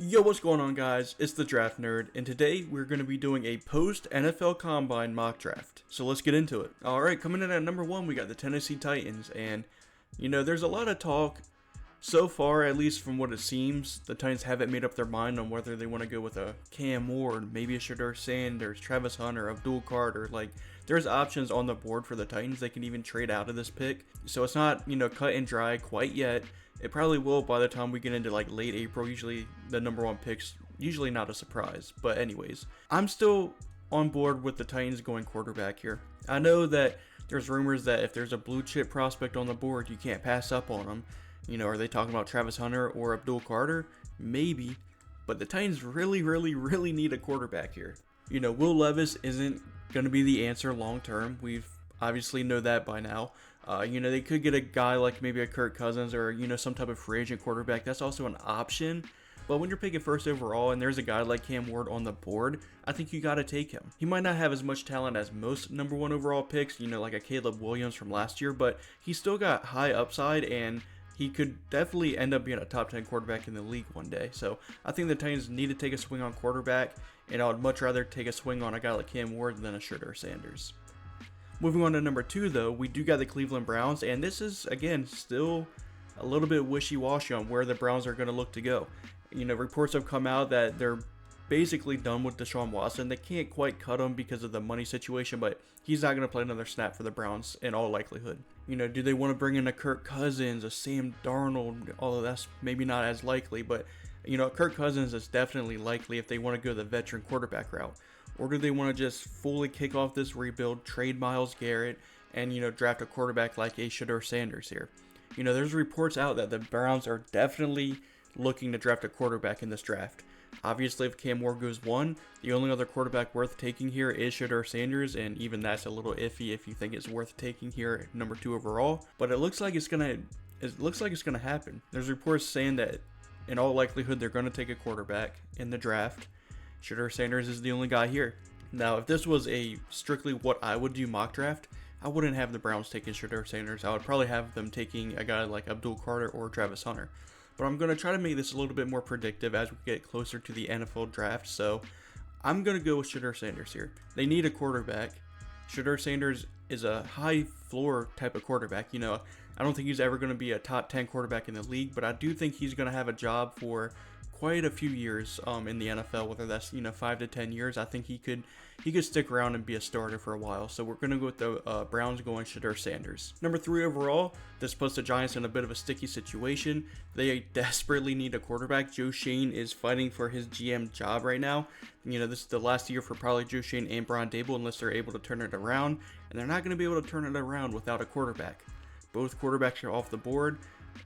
Yo, what's going on, guys? It's the Draft Nerd, and today we're going to be doing a post-NFL Combine mock draft. So let's get into it. Alright, coming in at number 1, we got the Tennessee Titans, and, there's a lot of talk. So far, at least from what it seems, the Titans haven't made up their mind on whether they want to go with a Cam Ward, maybe a Shedeur Sanders, Travis Hunter, Abdul Carter. Like, there's options on the board for the Titans. They can even trade out of this pick. So it's not, cut and dry quite yet. It probably will by the time we get into like late April. Usually the number 1 pick's usually not a surprise. But anyways, I'm still on board with the Titans going quarterback here. I know that there's rumors that if there's a blue chip prospect on the board, you can't pass up on them. Are they talking about Travis Hunter or Abdul Carter? Maybe. But the Titans really need a quarterback here. Will Levis isn't going to be the answer long term. We've obviously know that by now. They could get a guy like maybe a Kirk Cousins or, some type of free agent quarterback. That's also an option. But when you're picking first overall and there's a guy like Cam Ward on the board, I think you got to take him. He might not have as much talent as most number 1 overall picks, like a Caleb Williams from last year, but he's still got high upside and he could definitely end up being a top 10 quarterback in the league one day. So I think the Titans need to take a swing on quarterback, and I would much rather take a swing on a guy like Cam Ward than a Shedeur Sanders. Moving on to number 2, though, we do got the Cleveland Browns, and this is, again, still a little bit wishy-washy on where the Browns are going to look to go. Reports have come out that they're basically done with Deshaun Watson. They can't quite cut him because of the money situation, but he's not going to play another snap for the Browns in all likelihood. Do they want to bring in a Kirk Cousins, a Sam Darnold? Although that's maybe not as likely, but Kirk Cousins is definitely likely if they want to go the veteran quarterback route. Or do they want to just fully kick off this rebuild, trade Myles Garrett, and draft a quarterback like a Shedeur Sanders here? There's reports out that the Browns are definitely looking to draft a quarterback in this draft. Obviously, if Cam Ward goes 1, the only other quarterback worth taking here is Shedeur Sanders, and even that's a little iffy if you think it's worth taking here at number 2 overall. But it looks like it's gonna happen. There's reports saying that in all likelihood they're gonna take a quarterback in the draft. Shedeur Sanders is the only guy here. Now, if this was a strictly what I would do mock draft, I wouldn't have the Browns taking Shedeur Sanders. I would probably have them taking a guy like Abdul Carter or Travis Hunter. But I'm going to try to make this a little bit more predictive as we get closer to the NFL draft. So I'm going to go with Shedeur Sanders here. They need a quarterback. Shedeur Sanders is a high floor type of quarterback. I don't think he's ever going to be a top 10 quarterback in the league, but I do think he's going to have a job for quite a few years in the NFL, whether that's 5 to 10 years. I think he could stick around and be a starter for a while. So we're going to go with the Browns going Shedeur Sanders. Number 3 overall, this puts the Giants in a bit of a sticky situation. They desperately need a quarterback. Joe Schoen is fighting for his GM job right now. This is the last year for probably Joe Schoen and Brian Daboll unless they're able to turn it around, and they're not going to be able to turn it around without a quarterback. Both quarterbacks are off the board.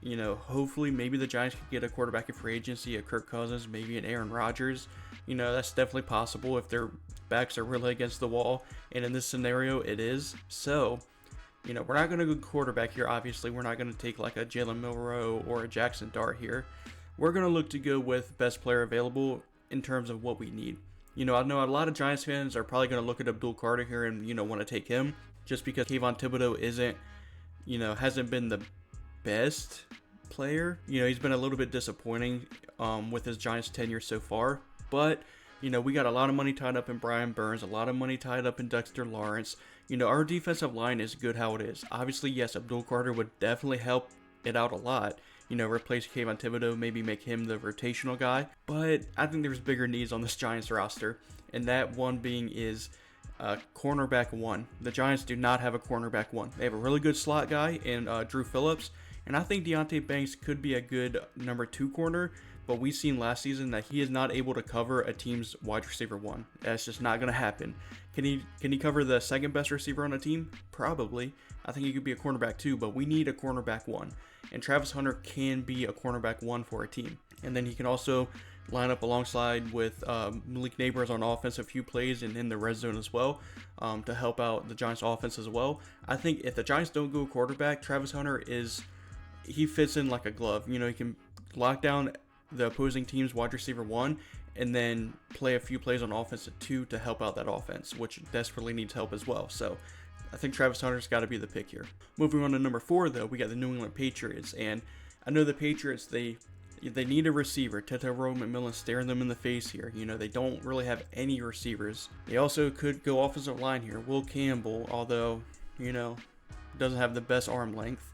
Hopefully maybe the Giants could get a quarterback in free agency, a Kirk Cousins, maybe an Aaron Rodgers. That's definitely possible if their backs are really against the wall, and in this scenario it is. So, we're not going to go quarterback here, obviously. We're not going to take like a Jalen Milroe or a Jackson Dart here. We're going to look to go with best player available in terms of what we need. I know a lot of Giants fans are probably going to look at Abdul Carter here and, want to take him just because Kayvon Thibodeau hasn't been the best player. He's been a little bit disappointing with his Giants tenure so far, but we got a lot of money tied up in Brian Burns, a lot of money tied up in Dexter Lawrence. Our defensive line is good how it is. Obviously, yes, Abdul Carter would definitely help it out a lot. Replace Kayvon Thibodeau, maybe make him the rotational guy, but I think there's bigger needs on this Giants roster, and that one being is cornerback 1. The Giants do not have a cornerback 1. They have a really good slot guy in Drew Phillips, and I think Deonte Banks could be a good number 2 corner, but we've seen last season that he is not able to cover a team's wide receiver 1. That's just not going to happen. Can he cover the second best receiver on a team? Probably. I think he could be a cornerback 2, but we need a cornerback 1. And Travis Hunter can be a cornerback 1 for a team. And then he can also line up alongside with Malik Neighbors on offense a few plays and in the red zone as well to help out the Giants offense as well. I think if the Giants don't go quarterback, Travis Hunter he fits in like a glove. He can lock down the opposing team's wide receiver 1 and then play a few plays on offense at 2 to help out that offense, which desperately needs help as well. So I think Travis Hunter's got to be the pick here. Moving on to number 4, though, we got the New England Patriots, and I know the Patriots, they They need a receiver. Tetairoa McMillan staring them in the face here. You know, they don't really have any receivers. They also could go offensive line here. Will Campbell, although, you know, doesn't have the best arm length.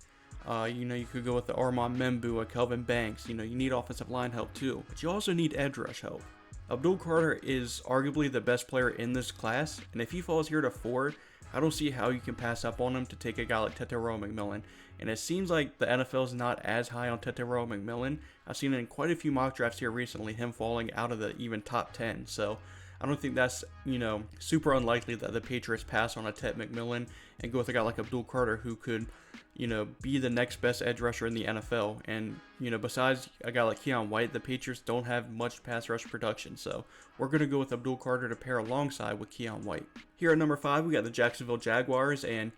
You know, you could go with the Armand Membu, a Kelvin Banks. You know, you need offensive line help too. But you also need edge rush help. Abdul Carter is arguably the best player in this class, and if he falls here to 4, I don't see how you can pass up on him to take a guy like Tetairoa McMillan. And it seems like the NFL is not as high on Tetairoa McMillan. I've seen it in quite a few mock drafts here recently, him falling out of the even top 10. So I don't think that's, you know, super unlikely that the Patriots pass on a Tet McMillan and go with a guy like Abdul Carter, who could, you know, be the next best edge rusher in the NFL. And, you know, besides a guy like Keion White, the Patriots don't have much pass rush production. So we're going to go with Abdul Carter to pair alongside with Keion White. Here at number 5, we got the Jacksonville Jaguars, and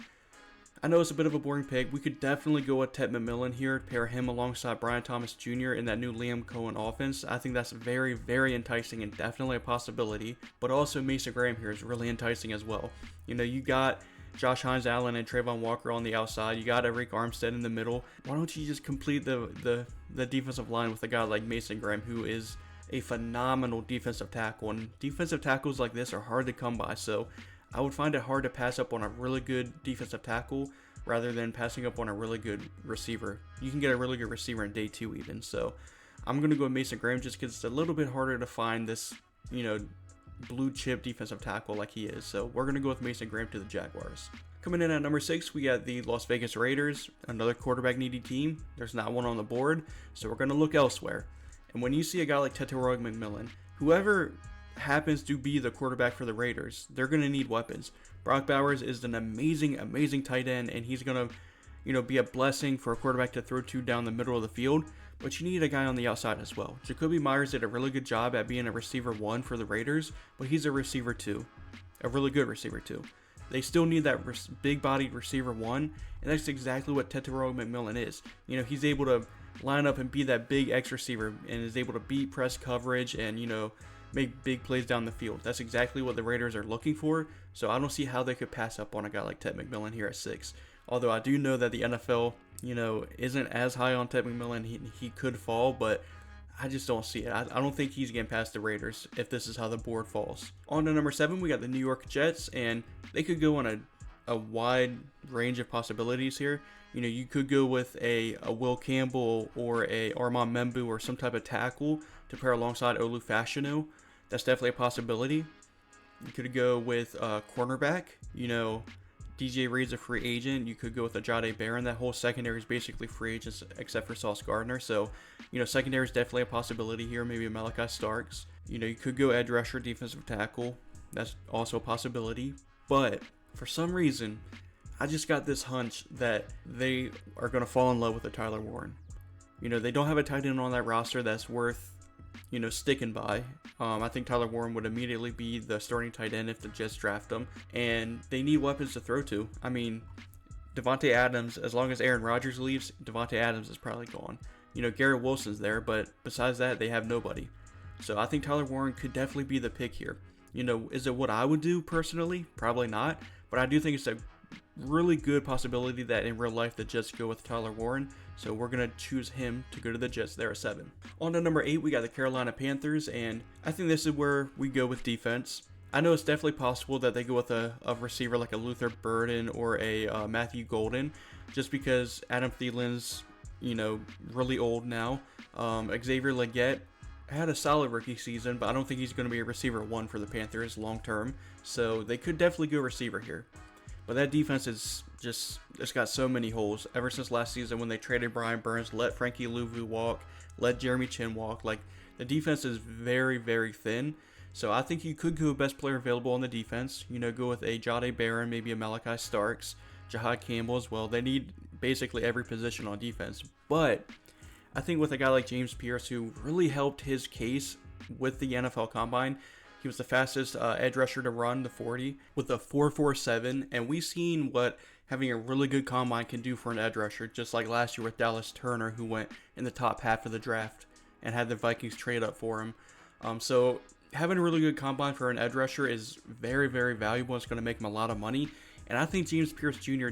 I know it's a bit of a boring pick. We could definitely go with Tet McMillan here, pair him alongside Brian Thomas Jr. in that new Liam Cohen offense. I think that's very, very enticing and definitely a possibility. But also Mason Graham here is really enticing as well. You know, you got Josh Hines Allen and Trayvon Walker on the outside. You got Eric Armstead in the middle. Why don't you just complete the defensive line with a guy like Mason Graham, who is a phenomenal defensive tackle. And defensive tackles like this are hard to come by, so I would find it hard to pass up on a really good defensive tackle rather than passing up on a really good receiver. You can get a really good receiver in day 2 even. So I'm going to go with Mason Graham just because it's a little bit harder to find this, you know, blue chip defensive tackle like he is. So we're going to go with Mason Graham to the Jaguars. Coming in at number 6, we got the Las Vegas Raiders, another quarterback needy team. There's not one on the board, so we're going to look elsewhere. And when you see a guy like Tetairoa McMillan, whoever happens to be the quarterback for the Raiders, they're going to need weapons. Brock Bowers is an amazing, amazing tight end, and he's going to, you know, be a blessing for a quarterback to throw to down the middle of the field. But you need a guy on the outside as well. Jacoby Myers did a really good job at being a receiver 1 for the Raiders, but he's a receiver 2, a really good receiver 2. They still need that big-bodied receiver 1, and that's exactly what Tetairoa McMillan is. You know, he's able to line up and be that big X receiver and is able to beat press coverage and, you know, make big plays down the field. That's exactly what the Raiders are looking for, so I don't see how they could pass up on a guy like Tet McMillan here at 6. Although I do know that the NFL, you know, isn't as high on Tet McMillan. He could fall, but I just don't see it. I don't think he's getting past the Raiders if this is how the board falls. On to number 7, we got the New York Jets, and they could go on a wide range of possibilities here. You know, you could go with a Will Campbell or a Armand Membu or some type of tackle to pair alongside Olu Fashanu. That's definitely a possibility. You could go with cornerback. You know, DJ Reed's a free agent. You could go with a Jahdae Barron. That whole secondary is basically free agents except for Sauce Gardner. So, you know, secondary is definitely a possibility here. Maybe a Malachi Starks. You know, you could go edge rusher, defensive tackle. That's also a possibility. But for some reason, I just got this hunch that they are going to fall in love with a Tyler Warren. You know, they don't have a tight end on that roster that's worth, you know, sticking by. I think Tyler Warren would immediately be the starting tight end if the Jets draft him, and they need weapons to throw to. I mean, Davante Adams, as long as Aaron Rodgers leaves, Davante Adams is probably gone. You know, Garrett Wilson's there, but besides that, they have nobody. So I think Tyler Warren could definitely be the pick here. You know, is it what I would do personally? Probably not, but I do think it's a really good possibility that in real life the Jets go with Tyler Warren, so we're going to choose him to go to the Jets there at 7. On to number 8, we got the Carolina Panthers, and I think this is where we go with defense. I know it's definitely possible that they go with a receiver like a Luther Burden or a Matthew Golden, just because Adam Thielen's, you know, really old now. Xavier Legette had a solid rookie season, but I don't think he's going to be a receiver 1 for the Panthers long term, so they could definitely go receiver here. But that defense is just, it's got so many holes. Ever since last season when they traded Brian Burns, let Frankie Louvu walk, let Jeremy Chin walk, like, the defense is very, very thin. So I think you could go best player available on the defense. You know, go with a Jahdae Barron, maybe a Malachi Starks, Jahad Campbell as well. They need basically every position on defense. But I think with a guy like James Pierce, who really helped his case with the NFL Combine, he was the fastest edge rusher to run the 40 with a 4.47, and we've seen what having a really good combine can do for an edge rusher, just like last year with Dallas Turner, who went in the top half of the draft and had the Vikings trade up for him. So having a really good combine for an edge rusher is very, very valuable. It's going to make him a lot of money, and I think James Pierce Jr.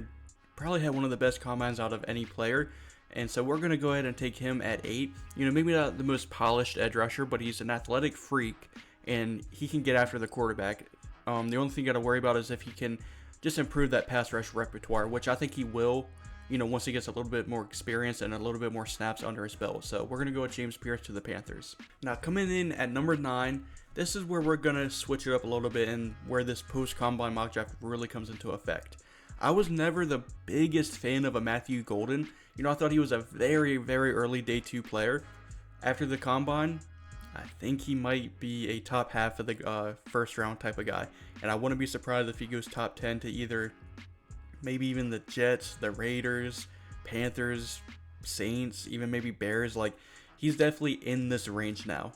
probably had one of the best combines out of any player. And so we're going to go ahead and take him at 8. You know, maybe not the most polished edge rusher, but he's an athletic freak, and he can get after the quarterback. The only thing you got to worry about is if he can just improve that pass rush repertoire, which I think he will, you know, once he gets a little bit more experience and a little bit more snaps under his belt. So we're going to go with James Pierce to the Panthers. Now, coming in at number 9, this is where we're going to switch it up a little bit and where this post-combine mock draft really comes into effect. I was never the biggest fan of a Matthew Golden. You know, I thought he was a very, very early day 2 player. After the combine, I think he might be a top half of the first round type of guy. And I wouldn't be surprised if he goes top 10 to either maybe even the Jets, the Raiders, Panthers, Saints, even maybe Bears. Like, he's definitely in this range now.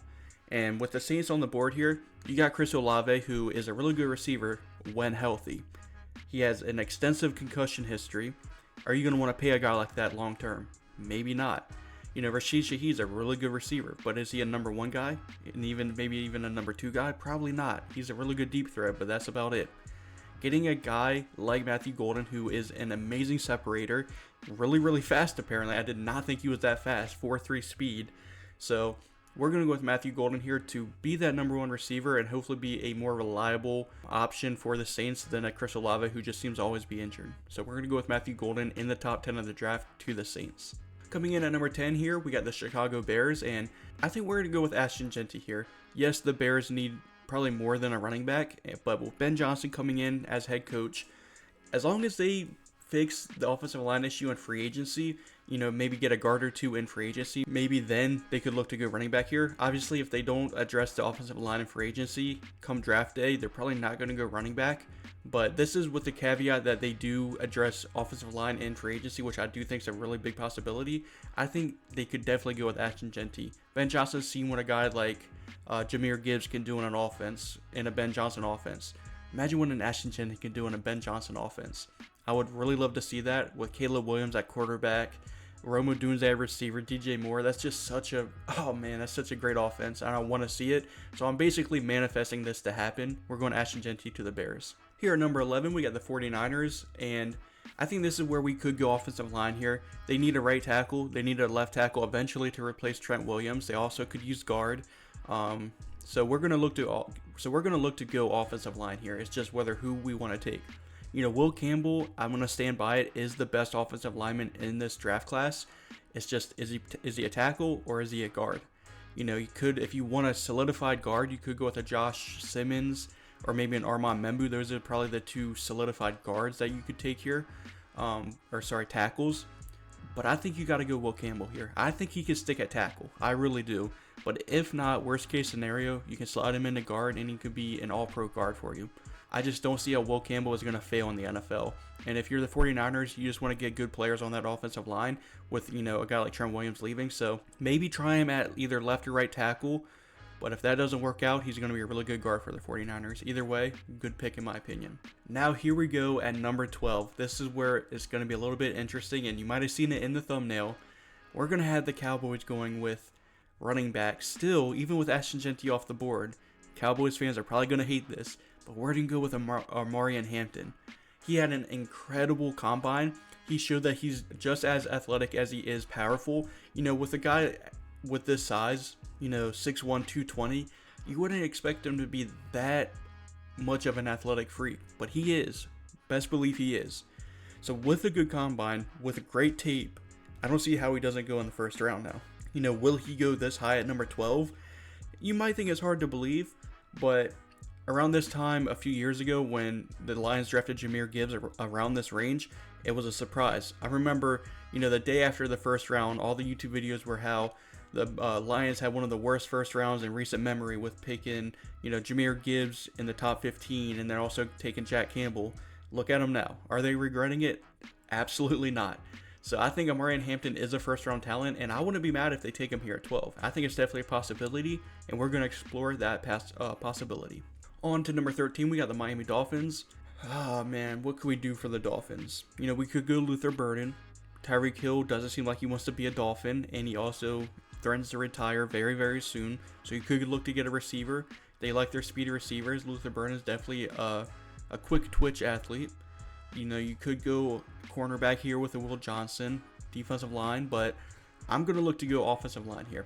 And with the Saints on the board here, you got Chris Olave, who is a really good receiver when healthy. He has an extensive concussion history. Are you going to want to pay a guy like that long term? Maybe not. You know, Rashid Shaheed's a really good receiver, but is he a number 1 guy? And maybe even a number 2 guy? Probably not. He's a really good deep threat, but that's about it. Getting a guy like Matthew Golden, who is an amazing separator, really, really fast apparently. I did not think he was that fast, 4.3 speed. So we're going to go with Matthew Golden here to be that number 1 receiver and hopefully be a more reliable option for the Saints than a Chris Olave, who just seems to always be injured. So we're going to go with Matthew Golden in the top 10 of the draft to the Saints. Coming in at number 10 here, we got the Chicago Bears, and I think we're going to go with Ashton Jeanty here. Yes, the Bears need probably more than a running back, but with Ben Johnson coming in as head coach, as long as they fix the offensive line issue in free agency, you know, maybe get a guard or 2 in free agency, maybe then they could look to go running back here. Obviously, if they don't address the offensive line in free agency come draft day, they're probably not going to go running back. But this is with the caveat that they do address offensive line in free agency, which I do think is a really big possibility. I think they could definitely go with Ashton Jeanty. Ben Johnson's seen what a guy like Jahmyr Gibbs can do in an offense, in a Ben Johnson offense. Imagine what an Ashton Jeanty can do in a Ben Johnson offense. I would really love to see that with Caleb Williams at quarterback, Rome Odunze at receiver, DJ Moore. That's just such a, oh man, that's such a great offense. I want to see it. So I'm basically manifesting this to happen. We're going Ashton Jeanty to the Bears. Here at number 11, we got the 49ers, and I think this is where we could go offensive line here. They need a right tackle. They need a left tackle eventually to replace Trent Williams. They also could use guard. So we're gonna look to go offensive line here. It's just who we want to take. You know, Will Campbell, I'm gonna stand by it, is the best offensive lineman in this draft class. It's just, is he a tackle or is he a guard? You know, you could, if you want a solidified guard, you could go with a Josh Simmons or maybe an Armand Membu. Those are probably the 2 solidified guards that you could take here, tackles. But I think you got to go Will Campbell here. I think he could stick at tackle. I really do. But if not, worst case scenario, you can slide him into guard and he could be an all-pro guard for you. I just don't see how Will Campbell is going to fail in the NFL. And if you're the 49ers, you just want to get good players on that offensive line with, you know, a guy like Trent Williams leaving. So maybe try him at either left or right tackle. But if that doesn't work out, he's going to be a really good guard for the 49ers. Either way, good pick in my opinion. Now here we go at number 12. This is where it's going to be a little bit interesting, and you might have seen it in the thumbnail. We're going to have the Cowboys going with running back. Still, even with Ashton Jeanty off the board, Cowboys fans are probably going to hate this, but we're going to go with Omarion Hampton. He had an incredible combine. He showed that he's just as athletic as he is powerful. You know, with a guy with this size, you know, 6'1", 220, you wouldn't expect him to be that much of an athletic freak, but he is. Best believe he is. So with a good combine, with a great tape, I don't see how he doesn't go in the first round now. You know, will he go this high at number 12? You might think it's hard to believe, but around this time a few years ago when the Lions drafted Jahmyr Gibbs around this range, it was a surprise. I remember, you know, the day after the first round, all the YouTube videos were how the Lions had one of the worst first rounds in recent memory with picking, you know, Jahmyr Gibbs in the top 15 and then also taking Jack Campbell. Look at them now. Are they regretting it? Absolutely not. So I think Omarion Hampton is a first round talent, and I wouldn't be mad if they take him here at 12. I think it's definitely a possibility, and we're going to explore that possibility. On to number 13, we got the Miami Dolphins. Oh man, what could we do for the Dolphins? You know, we could go Luther Burden. Tyreek Hill doesn't seem like he wants to be a Dolphin, and he also threatens to retire very, very soon. So you could look to get a receiver. They like their speedy receivers. Luther Burden is definitely a quick twitch athlete. You know, you could go cornerback here with a Will Johnson. defensive line, but I'm going to look to go offensive line here.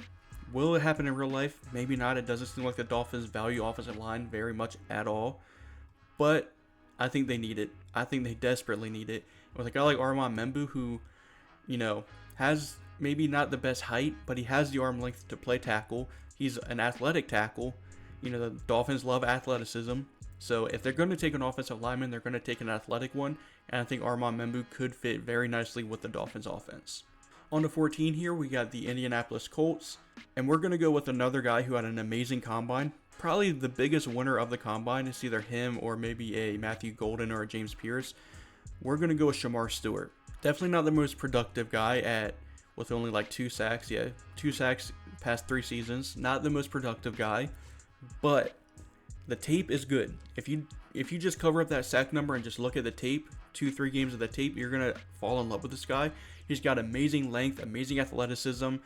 Will it happen in real life? Maybe not. It doesn't seem like the Dolphins value offensive line very much at all, but I think they need it. I think they desperately need it. With a guy like Armand Membu, who, has maybe not the best height, but he has the arm length to play tackle. He's an athletic tackle. The Dolphins love athleticism. So if they're going to take an offensive lineman, they're going to take an athletic one. And I think Armand Membu could fit very nicely with the Dolphins offense. On to 14 here, we got the Indianapolis Colts. And we're going to go with another guy who had an amazing combine. Probably the biggest winner of the combine is either him or maybe a Matthew Golden or a James Pierce. We're going to go with Shamar Stewart. Definitely not the most productive guy with only like 2 sacks. Yeah, 2 sacks past 3 seasons. Not the most productive guy, but the tape is good. If you just cover up that sack number and just look at the tape, 2-3 games of the tape, you're going to fall in love with this guy. He's got amazing length, amazing athleticism,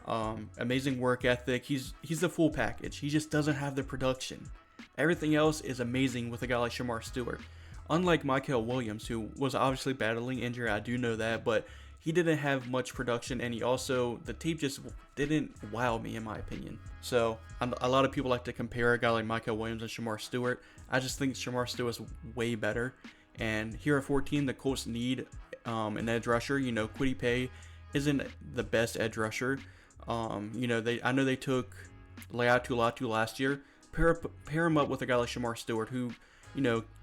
amazing work ethic. He's the full package. He just doesn't have the production. Everything else is amazing with a guy like Shamar Stewart. Unlike Mykel Williams, who was obviously battling injury, I do know that, but he didn't have much production, and the tape just didn't wow me, in my opinion. So a lot of people like to compare a guy like Mykel Williams and Shamar Stewart. I just think Shamar Stewart is way better. And here at 14, the Colts need an edge rusher. Kwity Paye isn't the best edge rusher. I know they took Laiatu Latu last year. Pair him up with a guy like Shamar Stewart, who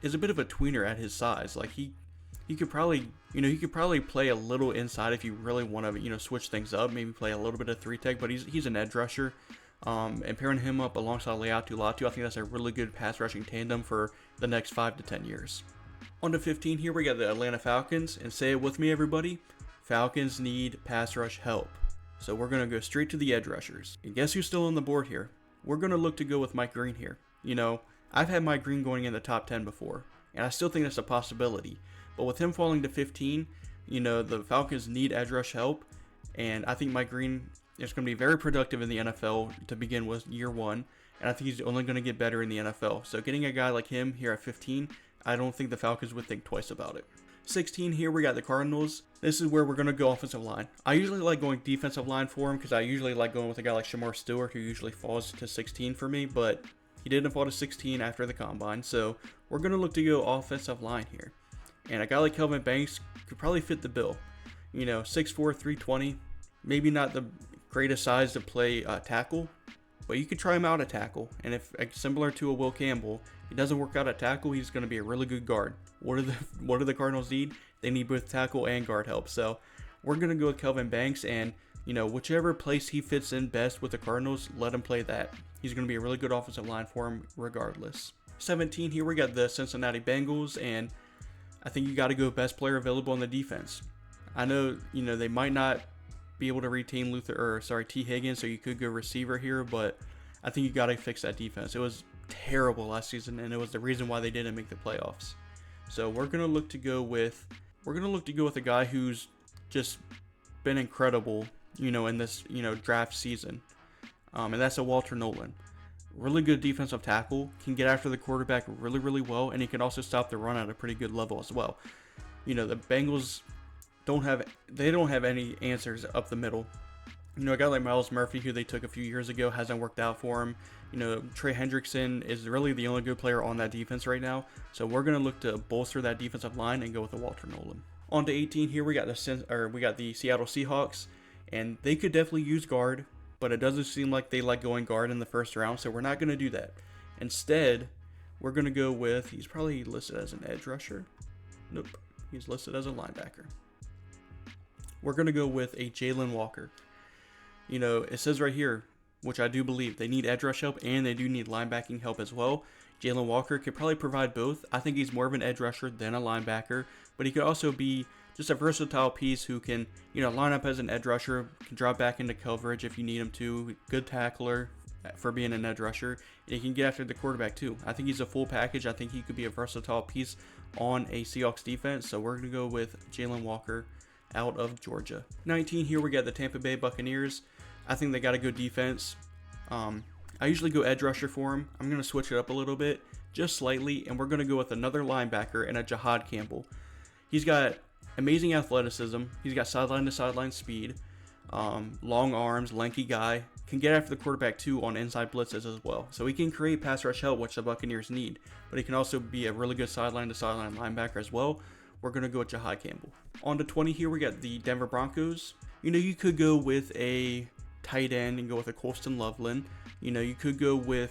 is a bit of a tweener at his size. Like he could probably play a little inside if you really want to switch things up, maybe play a little bit of 3-tech, but he's an edge rusher. And pairing him up alongside Laiatu Latu, I think that's a really good pass rushing tandem for the next 5 to 10 years. On to 15 here, we got the Atlanta Falcons, and say it with me, everybody. Falcons need pass rush help. So we're going to go straight to the edge rushers. And guess who's still on the board here? We're going to look to go with Mike Green here. I've had Mike Green going in the top 10 before, and I still think that's a possibility. But with him falling to 15, the Falcons need edge rush help, and I think Mike Green is going to be very productive in the NFL to begin with year 1, and I think he's only going to get better in the NFL. So getting a guy like him here at 15, I don't think the Falcons would think twice about it. 16 here, we got the Cardinals. This is where we're going to go offensive line. I usually like going defensive line for him because I usually like going with a guy like Shamar Stewart, who usually falls to 16 for me, but he didn't fall to 16 after the combine, so we're going to look to go offensive line here. And a guy like Kelvin Banks could probably fit the bill. 6'4", 320, maybe not the greatest size to play tackle, but you could try him out at tackle. And if similar to a Will Campbell, he doesn't work out at tackle, he's going to be a really good guard. What do the Cardinals need? They need both tackle and guard help. So we're going to go with Kelvin Banks, and whichever place he fits in best with the Cardinals, let him play that. He's going to be a really good offensive line for him regardless. 17 here, we got the Cincinnati Bengals, and I think you got to go best player available on the defense. I know, they might not be able to retain T. Higgins, so you could go receiver here, but I think you got to fix that defense. It was terrible last season, and it was the reason why they didn't make the playoffs. So we're going to look to go with a guy who's just been incredible, in this, draft season. And that's a Walter Nolan. Really good defensive tackle, can get after the quarterback really, really well, and he can also stop the run at a pretty good level as well. The Bengals don't have any answers up the middle. A guy like Myles Murphy, who they took a few years ago, hasn't worked out for him. Trey Hendrickson is really the only good player on that defense right now. So we're going to look to bolster that defensive line and go with the Walter Nolan. On to 18 here, we got the Seattle Seahawks, and they could definitely use guard, but it doesn't seem like they like going guard in the first round, so we're not going to do that. Instead, we're going to go with, he's probably listed as an edge rusher. Nope, he's listed as a linebacker. We're going to go with a Jalen Walker. It says right here, which I do believe, they need edge rush help and they do need linebacking help as well. Jalen Walker could probably provide both. I think he's more of an edge rusher than a linebacker, but he could also be just a versatile piece who can, line up as an edge rusher, can drop back into coverage if you need him to. Good tackler for being an edge rusher, and he can get after the quarterback too. I think he's a full package. I think he could be a versatile piece on a Seahawks defense, so we're going to go with Jalen Walker out of Georgia. 19 here, we got the Tampa Bay Buccaneers. I think they got a good defense. I usually go edge rusher for him. I'm going to switch it up a little bit, just slightly, and we're going to go with another linebacker and a Jahad Campbell. He's got amazing athleticism. He's got sideline to sideline speed, long arms, lanky guy. Can get after the quarterback too on inside blitzes as well. So he can create pass rush help, which the Buccaneers need. But he can also be a really good sideline to sideline linebacker as well. We're going to go with Jahai Campbell. On to 20 here, we got the Denver Broncos. You know, you could go with a tight end and go with a Colston Loveland. You know, you could go with,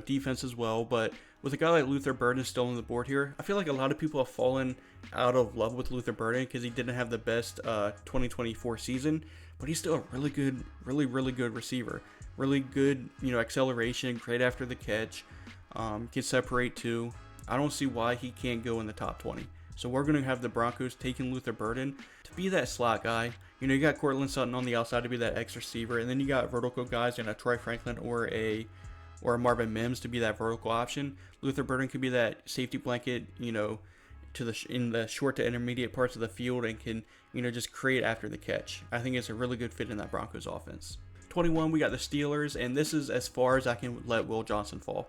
defense as well. But with a guy like Luther Burden still on the board here, I feel like a lot of people have fallen out of love with Luther Burden because he didn't have the best 2024 season. But he's still a really good, really good receiver. Really good, acceleration, great after the catch. Can separate too. I don't see why he can't go in the top 20. So we're going to have the Broncos taking Luther Burden to be that slot guy. You know, you got Cortland Sutton on the outside to be that X receiver, and then you got vertical guys in a Troy Franklin or a Marvin Mims to be that vertical option. Luther Burden could be that safety blanket, in the short to intermediate parts of the field and can, just create after the catch. I think it's a really good fit in that Broncos offense. 21, we got the Steelers, and this is as far as I can let Will Johnson fall.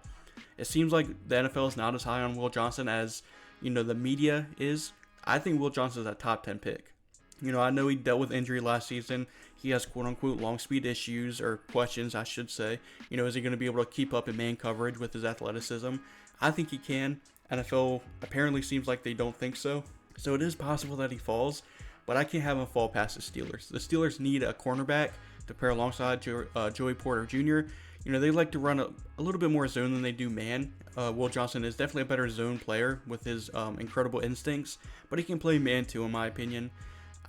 It seems like the NFL is not as high on Will Johnson as, the media is. I think Will Johnson is a top 10 pick. I know he dealt with injury last season. He has quote-unquote long speed issues, or questions, I should say. Is he going to be able to keep up in man coverage with his athleticism? I think he can. NFL apparently seems like they don't think so. So it is possible that he falls, but I can't have him fall past the Steelers. The Steelers need a cornerback to pair alongside Joey Porter Jr. They like to run a little bit more zone than they do man. Will Johnson is definitely a better zone player with his incredible instincts, but he can play man too, in my opinion.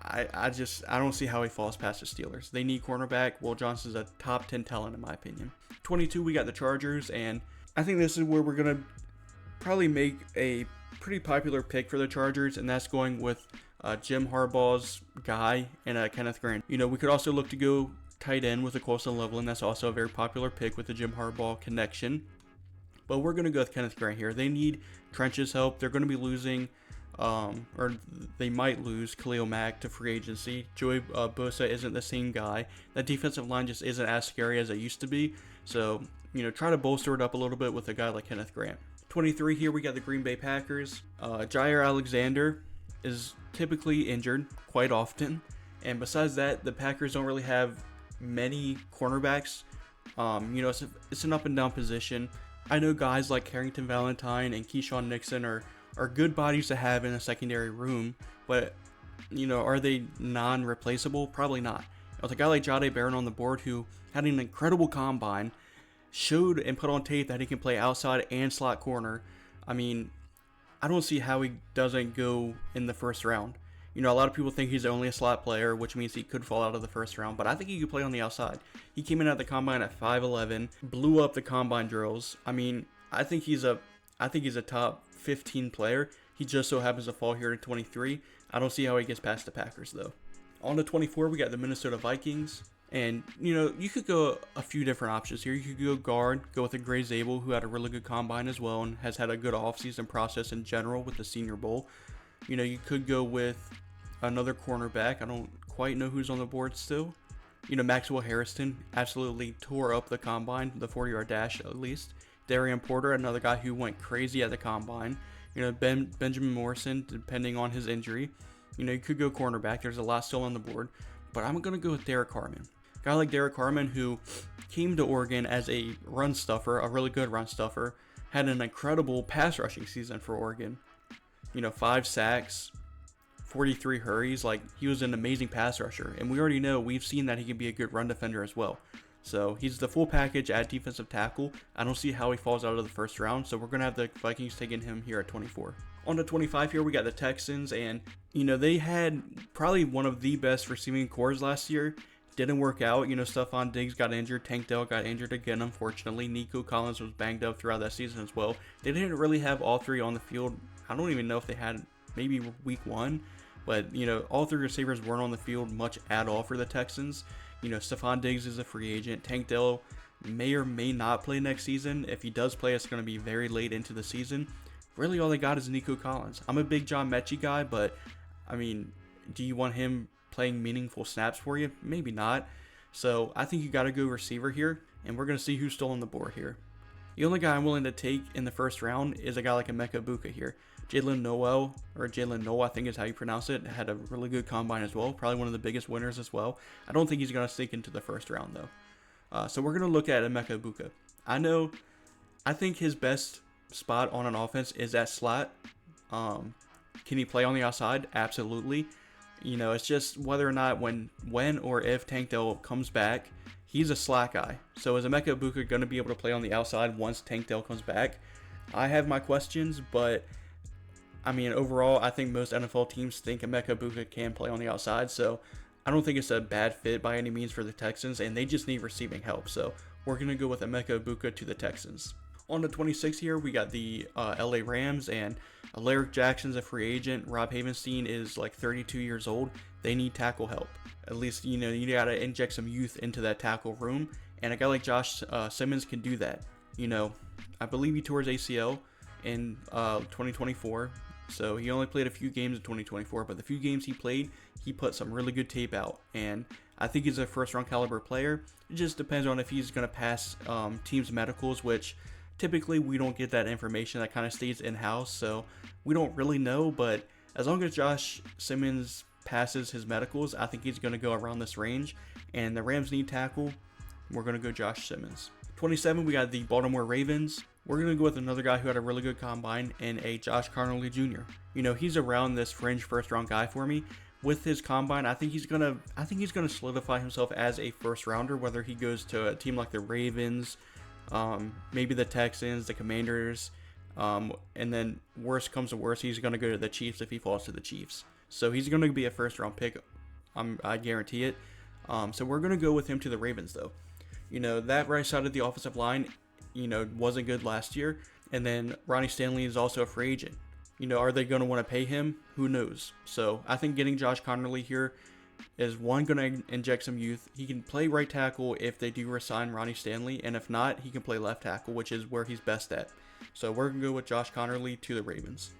I don't see how he falls past the Steelers. They need cornerback. Will Johnson's a top 10 talent, in my opinion. 22, we got the Chargers, and I think this is where we're going to probably make a pretty popular pick for the Chargers, and that's going with Jim Harbaugh's guy and Kenneth Grant. We could also look to go tight end with a Colston Loveland. That's also a very popular pick with the Jim Harbaugh connection. But we're going to go with Kenneth Grant here. They need trenches help. They're going to be losing, or they might lose Khalil Mack to free agency. Joey Bosa isn't the same guy. That defensive line just isn't as scary as it used to be. So, try to bolster it up a little bit with a guy like Kenneth Grant. 23 here, we got the Green Bay Packers. Jair Alexander is typically injured quite often. And besides that, the Packers don't really have many cornerbacks. It's an up and down position. I know guys like Carrington Valentine and Keyshawn Nixon are good bodies to have in a secondary room, but are they non-replaceable? Probably not. With a guy like Jahdae Barron on the board who had an incredible combine, showed and put on tape that he can play outside and slot corner. I don't see how he doesn't go in the first round. A lot of people think he's only a slot player, which means he could fall out of the first round, but I think he could play on the outside. He came in at the combine at 5'11", blew up the combine drills. I think he's a top 15 player. He just so happens to fall here to 23. I don't see how he gets past the Packers though. On to 24, we got the Minnesota Vikings. And, you could go a few different options here. You could go guard, go with a Gray Zabel, who had a really good combine as well and has had a good offseason process in general with the Senior Bowl. You could go with another cornerback. I don't quite know who's on the board still. Maxwell Harrison absolutely tore up the combine, the 40-yard dash at least. Darian Porter, another guy who went crazy at the combine. Benjamin Morrison, depending on his injury. You could go cornerback. There's a lot still on the board. But I'm going to go with Derek Harmon. A guy like Derek Harmon who came to Oregon as a run stuffer, a really good run stuffer, had an incredible pass rushing season for Oregon. 5 sacks, 43 hurries. He was an amazing pass rusher. And we already know, we've seen that he can be a good run defender as well. So he's the full package at defensive tackle. I don't see how he falls out of the first round. So we're going to have the Vikings taking him here at 24. On to 25 here, we got the Texans. And, they had probably one of the best receiving cores last year. Didn't work out. Stephon Diggs got injured. Tank Dell got injured again, unfortunately. Nico Collins was banged up throughout that season as well. They didn't really have all three on the field. I don't even know if they had maybe week 1. But, all three receivers weren't on the field much at all for the Texans. Stephon Diggs is a free agent. Tank Dell may or may not play next season. If he does play, it's going to be very late into the season. Really, all they got is Nico Collins. I'm a big John Mechie guy, but, do you want him playing meaningful snaps for you? Maybe not. So I think you got to go receiver here, and we're going to see who's still on the board here. The only guy I'm willing to take in the first round is a guy like Emeka Egbuka here. Jalen Noel, or Jalen Noel, I think is how you pronounce it, had a really good combine as well. Probably one of the biggest winners as well. I don't think he's going to sneak into the first round though. So we're going to look at Emeka Egbuka. I think his best spot on an offense is at slot. Can he play on the outside? Absolutely. It's just whether or not when or if Tank Dell comes back, he's a slot guy. So is Emeka Egbuka going to be able to play on the outside once Tank Dell comes back? I have my questions, but overall, I think most NFL teams think Emeka Egbuka can play on the outside. So I don't think it's a bad fit by any means for the Texans, and they just need receiving help. So we're going to go with Emeka Egbuka to the Texans. On to 26 here, we got the LA Rams, and Alaric Jackson's a free agent. Rob Havenstein is like 32 years old. They need tackle help. At least, you got to inject some youth into that tackle room. And a guy like Josh Simmons can do that. I believe he tore his ACL in 2024. So he only played a few games in 2024. But the few games he played, he put some really good tape out. And I think he's a first-round caliber player. It just depends on if he's going to pass teams' medicals, which typically we don't get that information. That kind of stays in-house. So we don't really know. But as long as Josh Simmons passes his medicals, I think he's going to go around this range. And the Rams need tackle. We're going to go Josh Simmons. 27, we got the Baltimore Ravens. We're going to go with another guy who had a really good combine and a Josh Conerly Jr. He's around this fringe first-round guy for me. With his combine, I think he's gonna solidify himself as a first rounder, whether he goes to a team like the Ravens, maybe the Texans, the Commanders, and then worst comes to worst, he's gonna go to the Chiefs if he falls to the Chiefs. So he's gonna be a first-round pick, I guarantee it. So we're gonna go with him to the Ravens though. That right side of the offensive line, wasn't good last year, and then Ronnie Stanley is also a free agent. Are they going to want to pay him? Who knows? So I think getting Josh Conerly here is going to inject some youth. He can play right tackle if they do resign Ronnie Stanley, and if not, he can play left tackle, which is where he's best at. So we're going to go with Josh Conerly to the Ravens.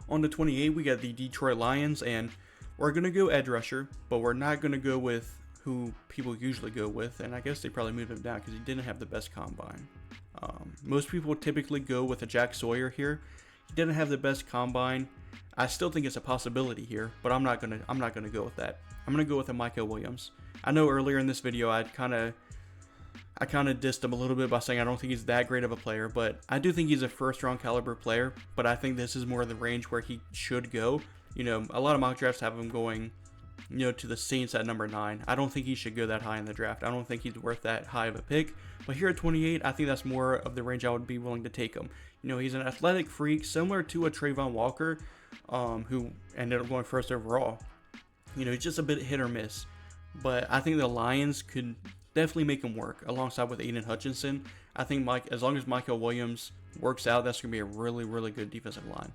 On to 28, we got the Detroit Lions, and we're going to go edge rusher, but we're not going to go with who people usually go with, and I guess they probably moved him down because he didn't have the best combine. Most people typically go with a Jack Sawyer here. He didn't have the best combine. I still think it's a possibility here, but I'm not gonna go with that. I'm gonna go with a Micah Williams. I know earlier in this video I kind of dissed him a little bit by saying I don't think he's that great of a player, but I do think he's a first-round caliber player. But I think this is more the range where he should go. A lot of mock drafts have him going, to the Saints at number 9. I don't think he should go that high in the draft. I don't think he's worth that high of a pick. But here at 28, I think that's more of the range I would be willing to take him. He's an athletic freak, similar to a Trayvon Walker, who ended up going first overall. He's just a bit hit or miss. But I think the Lions could definitely make him work alongside with Aiden Hutchinson. I think as long as Michael Williams works out, that's going to be a really, really good defensive line.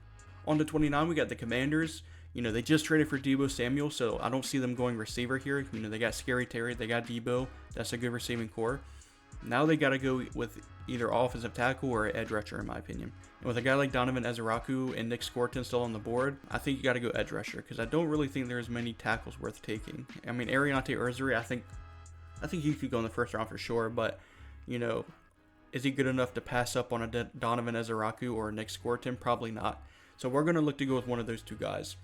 On to 29, we got the Commanders. They just traded for Deebo Samuel, so I don't see them going receiver here. They got Scary Terry, they got Deebo. That's a good receiving core. Now they got to go with either offensive tackle or edge rusher, in my opinion. And with a guy like Donovan Ezeraku and Nick Scorton still on the board, I think you got to go edge rusher because I don't really think there's many tackles worth taking. Ariante Urzuri, I think he could go in the first round for sure, but is he good enough to pass up on a Donovan Ezeraku or Nick Scorton? Probably not. So we're going to look to go with one of those two guys.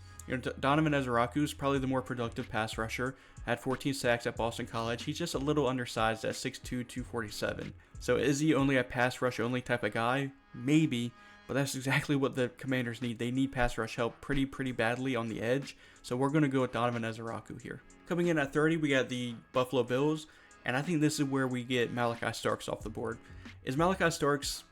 Donovan Ezeraku is probably the more productive pass rusher. Had 14 sacks at Boston College. He's just a little undersized at 6'2", 247. So is he only a pass rush only type of guy? Maybe, but that's exactly what the Commanders need. They need pass rush help pretty badly on the edge. So we're going to go with Donovan Ezeraku here. Coming in at 30, we got the Buffalo Bills, and I think this is where we get Malachi Starks off the board. Is Malachi Starks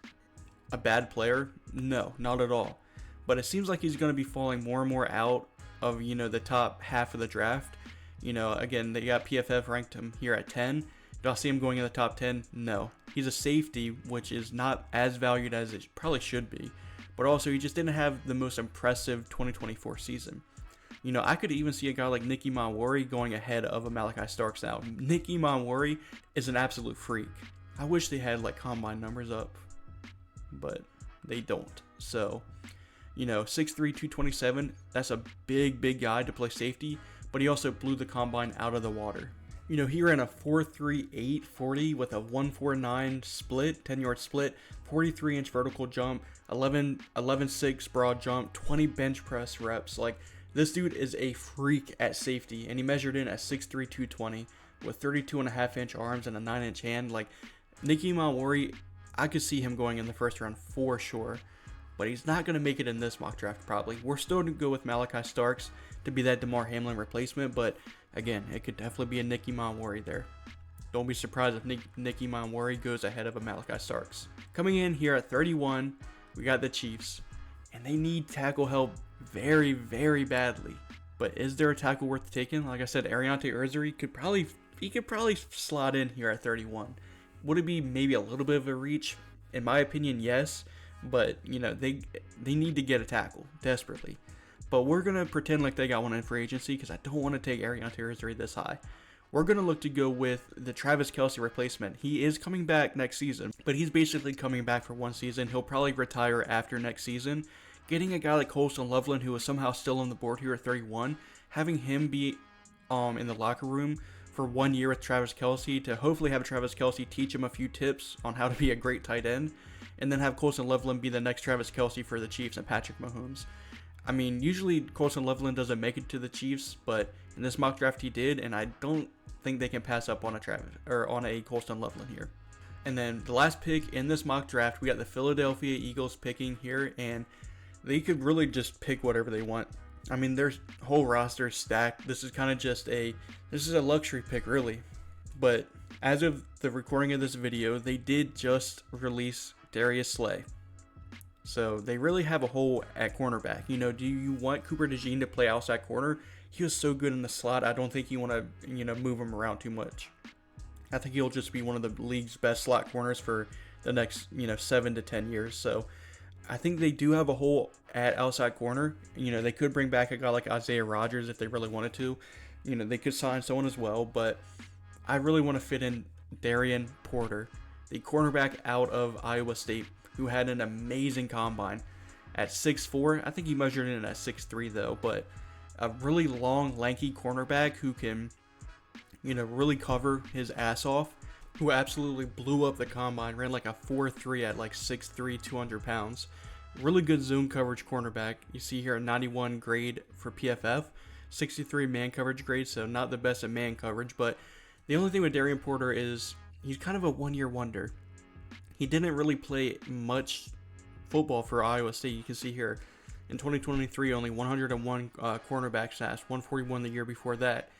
a bad player? No, not at all. But it seems like he's going to be falling more and more out of, the top half of the draft. Again, they got PFF ranked him here at 10. Do I see him going in the top 10? No. He's a safety, which is not as valued as it probably should be. But also, he just didn't have the most impressive 2024 season. I could even see a guy like Nicky Manwari going ahead of a Malachi Starks now. Nicky Manwari is an absolute freak. I wish they had, combine numbers up. But they don't. So 6'3", 227, that's a big guy to play safety, but he also blew the combine out of the water. You know, he ran a 4.38 40 with a 1.49 split, 10-yard split, 43-inch vertical jump, 11.6 broad jump, 20 bench press reps. Like, this dude is a freak at safety, and he measured in at 6'3", 220 with 32.5-inch arms and a 9-inch hand. Like, Nicky Manwari, I could see him going in the first round for sure, but he's not going to make it in this mock draft probably. We're still going to go with Malachi Starks to be that Damar Hamlin replacement, but again, it could definitely be a Nicky Manwari there. Don't be surprised if Nicky Manwari goes ahead of a Malachi Starks. Coming in here at 31, we got the Chiefs, and they need tackle help very, very badly. But is there a tackle worth taking? Like I said, Ariante Irizarry could probably slot in here at 31. Would it be maybe a little bit of a reach? In my opinion, yes. But, you know, they need to get a tackle desperately. But we're going to pretend like they got one in free agency because I don't want to take Ariante Irizarry this high. We're going to look to go with the Travis Kelce replacement. He is coming back next season, but he's basically coming back for one season. He'll probably retire after next season. Getting a guy like Colston Loveland, who is somehow still on the board here at 31, having him be in the locker room for 1 year with Travis Kelce to hopefully have Travis Kelce teach him a few tips on how to be a great tight end, and then have Colston Loveland be the next Travis Kelce for the Chiefs and Patrick Mahomes. I mean, usually Colston Loveland doesn't make it to the Chiefs, but in this mock draft he did, and I don't think they can pass up on a Colston Loveland here. And then the last pick in this mock draft, we got the Philadelphia Eagles picking here, and they could really just pick whatever they want. I mean, their whole roster is stacked. This is kind of just this is a luxury pick, really. But as of the recording of this video, they did just release Darius Slay. So they really have a hole at cornerback. You know, do you want Cooper DeJean to play outside corner? He was so good in the slot. I don't think you want to, you know, move him around too much. I think he'll just be one of the league's best slot corners for the next, 7 to 10 years. So I think they do have a hole at outside corner. You know, they could bring back a guy like Isaiah Rodgers if they really wanted to. You know, they could sign someone as well, but I really want to fit in Darian Porter, the cornerback out of Iowa State, who had an amazing combine at 6'4". I think he measured in at 6'3" though, but a really long, lanky cornerback who can, really cover his ass off, who absolutely blew up the combine, ran like a 4.3 at like 6'3", 200 pounds. Really good zone coverage cornerback. You see here a 91 grade for PFF, 63 man coverage grade, so not the best at man coverage, but the only thing with Darian Porter is he's kind of a one-year wonder. He didn't really play much football for Iowa State. You can see here in 2023 only 101 cornerback snaps, 141 the year before that.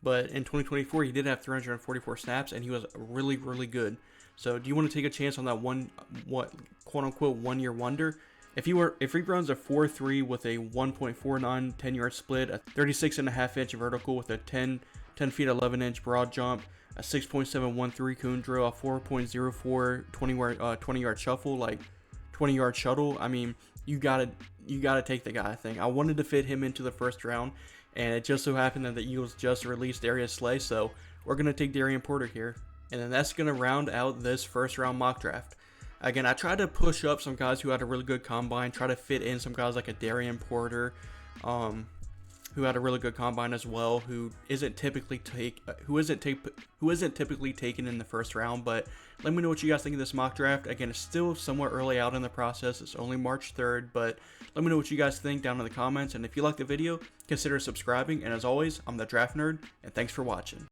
But in 2024 he did have 344 snaps and he was really, really good. So do you want to take a chance on that quote unquote 1 year wonder? If he runs a 4.3 with a 1.49 10-yard split, a 36.5-inch vertical with a 10 feet 11-inch broad jump, a 6.713 cone drill, a 4.04 20-yard shuffle, like 20-yard shuttle. I mean, you gotta take the guy. I think I wanted to fit him into the first round, and it just so happened that the Eagles just released Darius Slay, so we're gonna take Darian Porter here, and then that's gonna round out this first round mock draft. Again, I tried to push up some guys who had a really good combine, try to fit in some guys like a Darian Porter, who had a really good combine as well, who isn't typically taken in the first round. But let me know what you guys think of this mock draft. Again, it's still somewhat early out in the process. It's only March 3rd, but let me know what you guys think down in the comments. And if you liked the video, consider subscribing. And as always, I'm the Draft Nerd, and thanks for watching.